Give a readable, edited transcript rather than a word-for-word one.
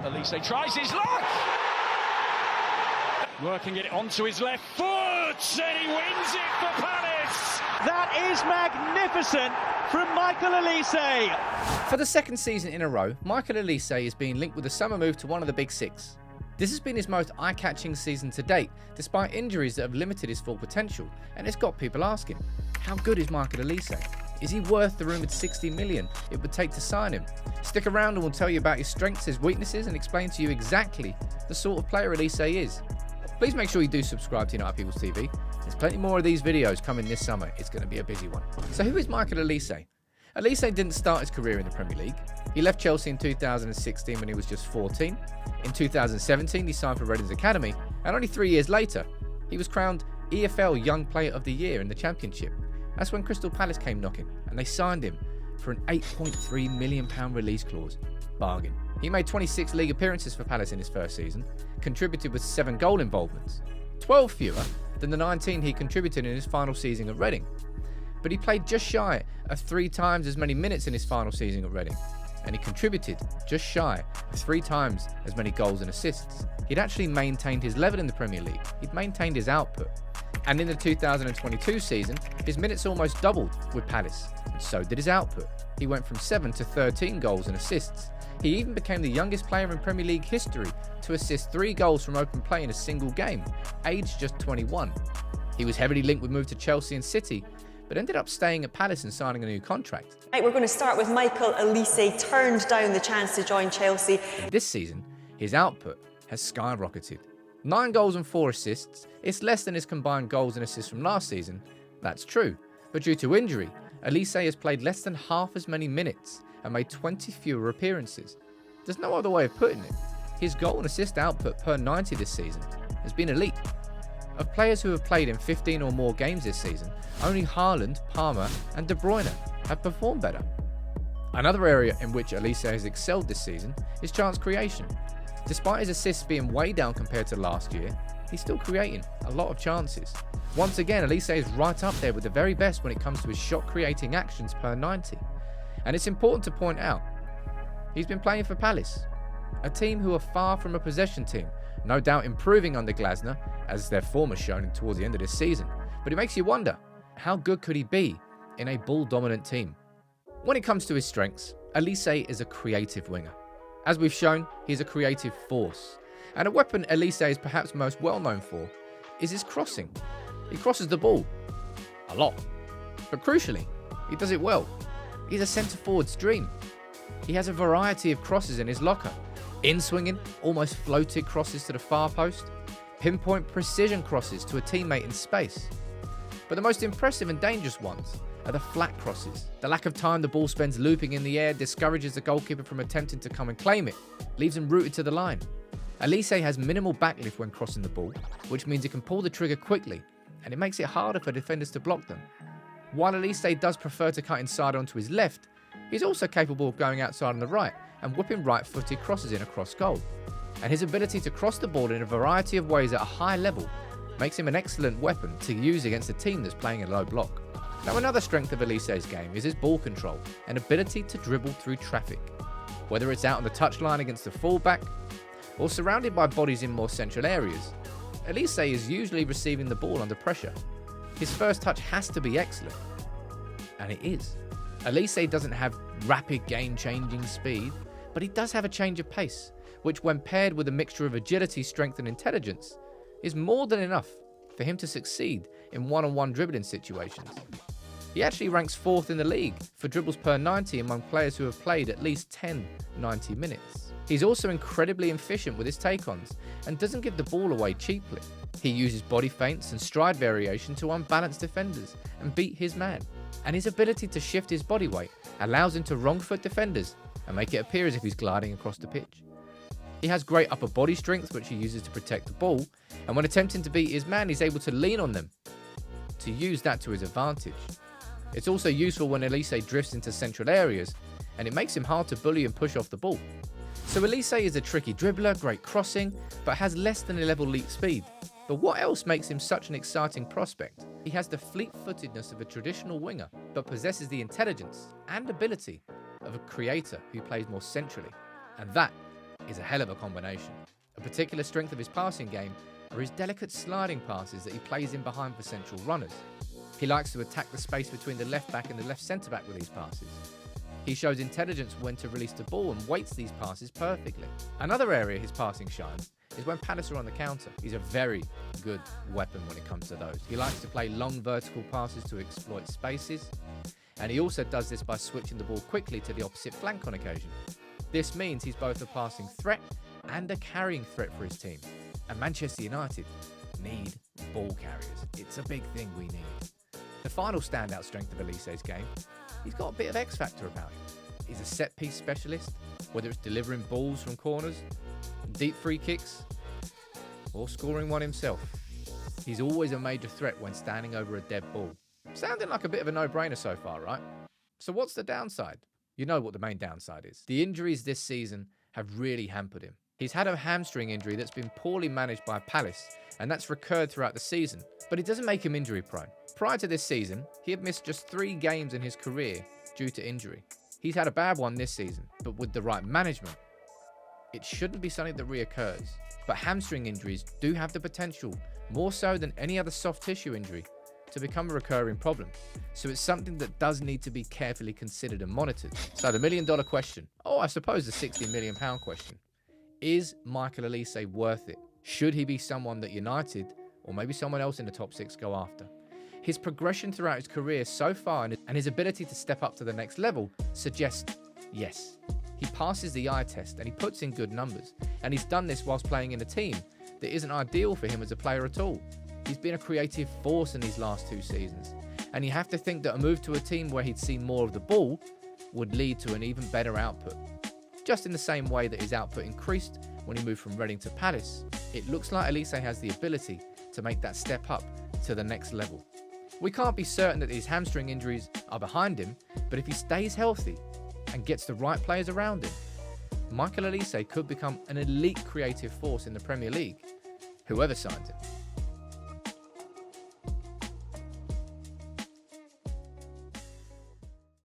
Olise tries his luck! Working it onto his left foot, and he wins it for Palace! That is magnificent from Michael Olise! For the second season in a row, Michael Olise is being linked with a summer move to one of the big six. This has been his most eye-catching season to date, despite injuries that have limited his full potential, and it's got people asking, how good is Michael Olise? Is he worth the rumoured 60 million it would take to sign him? Stick around and we'll tell you about his strengths, his weaknesses, and explain to you exactly the sort of player Olise is. Please make sure you do subscribe to United People's TV. There's plenty more of these videos coming this summer. It's going to be a busy one. So who is Michael Olise? Olise didn't start his career in the Premier League. He left Chelsea in 2016 when he was just 14. In 2017, he signed for Reading's Academy, and only 3 years later, he was crowned EFL Young Player of the Year in the Championship. That's when Crystal Palace came knocking, and they signed him for an £8.3 million release clause. Bargain. He made 26 league appearances for Palace in his first season, contributed with 7 goal involvements, 12 fewer than the 19 he contributed in his final season at Reading. But he played just shy of 3 times as many minutes in his final season at Reading, and he contributed just shy of 3 times as many goals and assists. He'd actually maintained his level in the Premier League. He'd maintained his output. And in the 2022 season, his minutes almost doubled with Palace, and so did his output. He went from 7 to 13 goals and assists. He even became the youngest player in Premier League history to assist 3 goals from open play in a single game, aged just 21. He was heavily linked with move to Chelsea and City, but ended up staying at Palace and signing a new contract. Right, we're going to start with Michael Olise, turned down the chance to join Chelsea. This season, his output has skyrocketed. 9 goals and 4 assists. It's less than his combined goals and assists from last season. That's true. But due to injury, Olise has played less than half as many minutes and made 20 fewer appearances. There's no other way of putting it. His goal and assist output per 90 this season has been elite. Of players who have played in 15 or more games this season, only Haaland, Palmer and De Bruyne have performed better. Another area in which Olise has excelled this season is chance creation. Despite his assists being way down compared to last year, he's still creating a lot of chances. Once again, Olise is right up there with the very best when it comes to his shot creating actions per 90. And it's important to point out, he's been playing for Palace, a team who are far from a possession team, no doubt improving under Glasner, as their form has shown towards the end of this season. But it makes you wonder, how good could he be in a ball-dominant team? When it comes to his strengths, Olise is a creative winger. As we've shown, he's a creative force. And a weapon Olise is perhaps most well known for is his crossing. He crosses the ball a lot. But crucially, he does it well. He's a centre-forward's dream. He has a variety of crosses in his locker. In-swinging, almost floated crosses to the far post. Pinpoint precision crosses to a teammate in space. But the most impressive and dangerous ones are the flat crosses. The lack of time the ball spends looping in the air discourages the goalkeeper from attempting to come and claim it, leaves him rooted to the line. Olise has minimal backlift when crossing the ball, which means he can pull the trigger quickly, and it makes it harder for defenders to block them. While Olise does prefer to cut inside onto his left, he's also capable of going outside on the right and whipping right-footed crosses in across goal. And his ability to cross the ball in a variety of ways at a high level makes him an excellent weapon to use against a team that's playing a low block. Now, another strength of Olise's game is his ball control and ability to dribble through traffic. Whether it's out on the touchline against the fullback or surrounded by bodies in more central areas, Olise is usually receiving the ball under pressure. His first touch has to be excellent, and it is. Olise doesn't have rapid game-changing speed, but he does have a change of pace, which when paired with a mixture of agility, strength and intelligence, is more than enough for him to succeed in one-on-one dribbling situations. He actually ranks 4th in the league for dribbles per 90 among players who have played at least 10 90 minutes. He's also incredibly efficient with his take-ons and doesn't give the ball away cheaply. He uses body feints and stride variation to unbalance defenders and beat his man. And his ability to shift his body weight allows him to wrong-foot defenders and make it appear as if he's gliding across the pitch. He has great upper body strength, which he uses to protect the ball, and when attempting to beat his man, he's able to lean on them to use that to his advantage. It's also useful when Olise drifts into central areas, and it makes him hard to bully and push off the ball. So Olise is a tricky dribbler, great crossing, but has less than a level leap speed. But what else makes him such an exciting prospect? He has the fleet-footedness of a traditional winger, but possesses the intelligence and ability of a creator who plays more centrally. And that is a hell of a combination. A particular strength of his passing game are his delicate sliding passes that he plays in behind for central runners. He likes to attack the space between the left back and the left centre back with these passes. He shows intelligence when to release the ball and weights these passes perfectly. Another area his passing shines is when Palace are on the counter. He's a very good weapon when it comes to those. He likes to play long vertical passes to exploit spaces, and he also does this by switching the ball quickly to the opposite flank on occasion. This means he's both a passing threat and a carrying threat for his team. And Manchester United need ball carriers. It's a big thing we need. The final standout strength of Olise's game, he's got a bit of X factor about him. He's a set piece specialist, whether it's delivering balls from corners, deep free kicks, or scoring one himself. He's always a major threat when standing over a dead ball. Sounding like a bit of a no-brainer so far, right? So what's the downside? You know what the main downside is. The injuries this season have really hampered him. He's had a hamstring injury that's been poorly managed by Palace, and that's recurred throughout the season. But it doesn't make him injury prone. Prior to this season, he had missed just 3 games in his career due to injury. He's had a bad one this season, but with the right management, it shouldn't be something that reoccurs. But hamstring injuries do have the potential, more so than any other soft tissue injury, to become a recurring problem. So it's something that does need to be carefully considered and monitored. So the $1 million question, I suppose the £60 million question, is Michael Olise worth it? Should he be someone that United, or maybe someone else in the top 6, go after? His progression throughout his career so far and his ability to step up to the next level suggests yes. He passes the eye test and he puts in good numbers. And he's done this whilst playing in a team that isn't ideal for him as a player at all. He's been a creative force in these last 2 seasons. And you have to think that a move to a team where he'd see more of the ball would lead to an even better output. Just in the same way that his output increased when he moved from Reading to Palace, it looks like Olise has the ability to make that step up to the next level. We can't be certain that these hamstring injuries are behind him, but if he stays healthy and gets the right players around him, Michael Olise could become an elite creative force in the Premier League, whoever signs him.